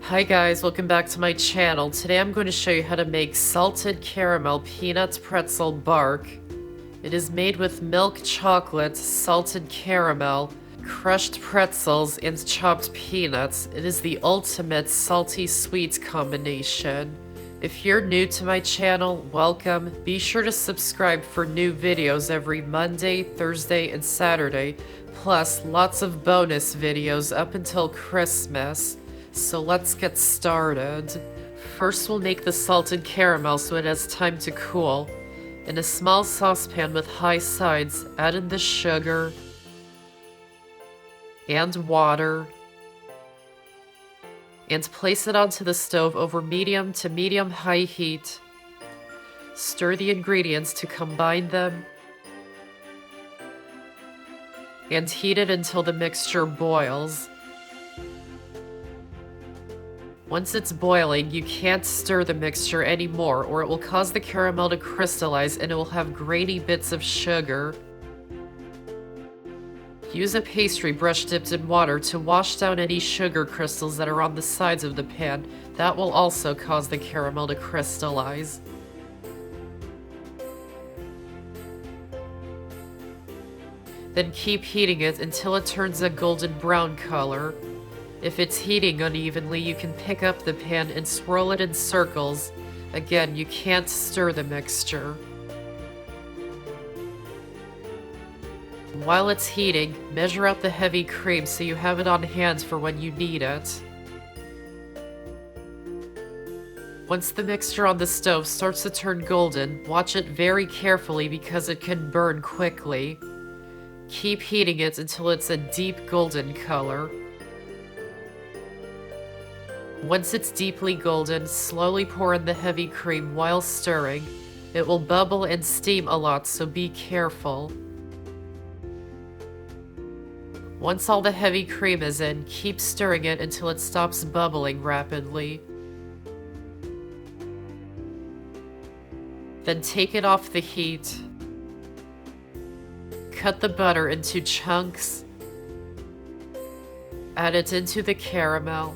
Hi guys, welcome back to my channel. Today I'm going to show you how to make salted caramel peanut pretzel bark. It is made with milk chocolate, salted caramel, crushed pretzels, and chopped peanuts. It is the ultimate salty sweet combination. If you're new to my channel, welcome. Be sure to subscribe for new videos every Monday, Thursday, and Saturday, plus lots of bonus videos up until Christmas. So let's get started. First we'll make the salted caramel so it has time to cool. In a small saucepan with high sides, add in the sugar and water and place it onto the stove over medium to medium-high heat. Stir the ingredients to combine them and heat it until the mixture boils. Once it's boiling, you can't stir the mixture anymore or it will cause the caramel to crystallize and it will have grainy bits of sugar. Use a pastry brush dipped in water to wash down any sugar crystals that are on the sides of the pan. That will also cause the caramel to crystallize. Then keep heating it until it turns a golden brown color. If it's heating unevenly, you can pick up the pan and swirl it in circles. Again, you can't stir the mixture. While it's heating, measure out the heavy cream so you have it on hand for when you need it. Once the mixture on the stove starts to turn golden, watch it very carefully because it can burn quickly. Keep heating it until it's a deep golden color. Once it's deeply golden, slowly pour in the heavy cream while stirring. It will bubble and steam a lot, so be careful. Once all the heavy cream is in, keep stirring it until it stops bubbling rapidly. Then take it off the heat. Cut the butter into chunks. Add it into the caramel.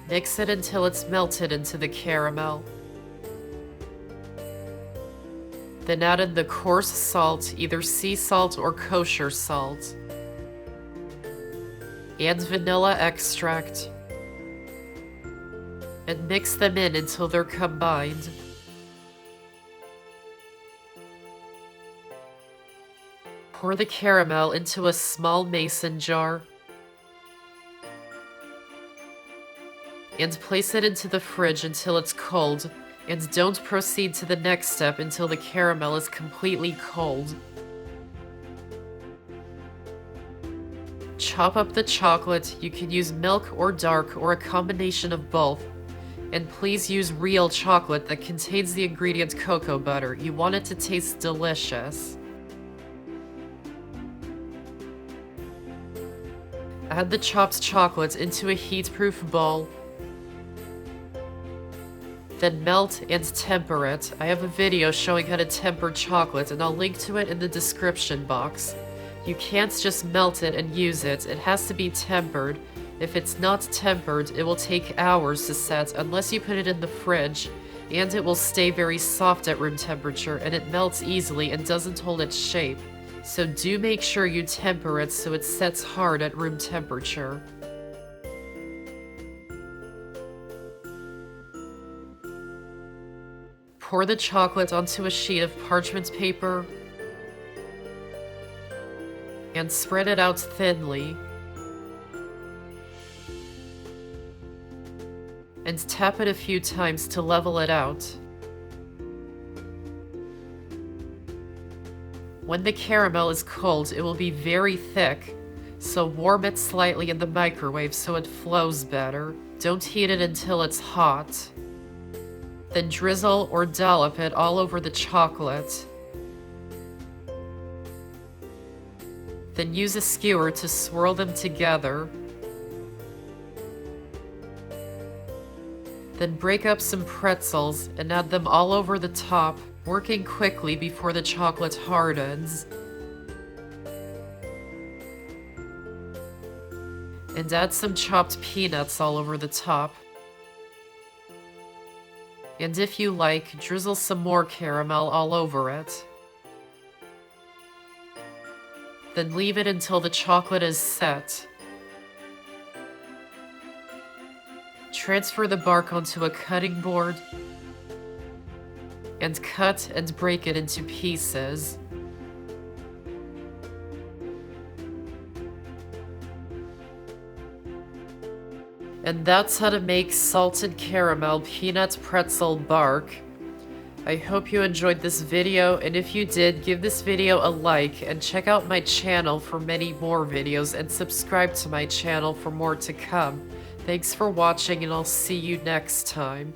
Mix it until it's melted into the caramel. Then add in the coarse salt, either sea salt or kosher salt, and vanilla extract, and mix them in until they're combined. Pour the caramel into a small mason jar and place it into the fridge until it's cold, and don't proceed to the next step until the caramel is completely cold. Chop up the chocolate. You can use milk or dark or a combination of both. And please use real chocolate that contains the ingredient cocoa butter. You want it to taste delicious. Add the chopped chocolate into a heat-proof bowl. Then melt and temper it. I have a video showing how to temper chocolate and I'll link to it in the description box. You can't just melt it and use it. It has to be tempered. If it's not tempered, it will take hours to set unless you put it in the fridge, and it will stay very soft at room temperature and it melts easily and doesn't hold its shape. So do make sure you temper it so it sets hard at room temperature. Pour the chocolate onto a sheet of parchment paper and spread it out thinly. And tap it a few times to level it out. When the caramel is cold, it will be very thick, so warm it slightly in the microwave so it flows better. Don't heat it until it's hot. Then drizzle or dollop it all over the chocolate. Then use a skewer to swirl them together. Then break up some pretzels and add them all over the top, working quickly before the chocolate hardens. And add some chopped peanuts all over the top. And if you like, drizzle some more caramel all over it. Then leave it until the chocolate is set. Transfer the bark onto a cutting board and cut and break it into pieces. And that's how to make salted caramel peanut pretzel bark. I hope you enjoyed this video, and if you did, give this video a like and check out my channel for many more videos and subscribe to my channel for more to come. Thanks for watching, and I'll see you next time.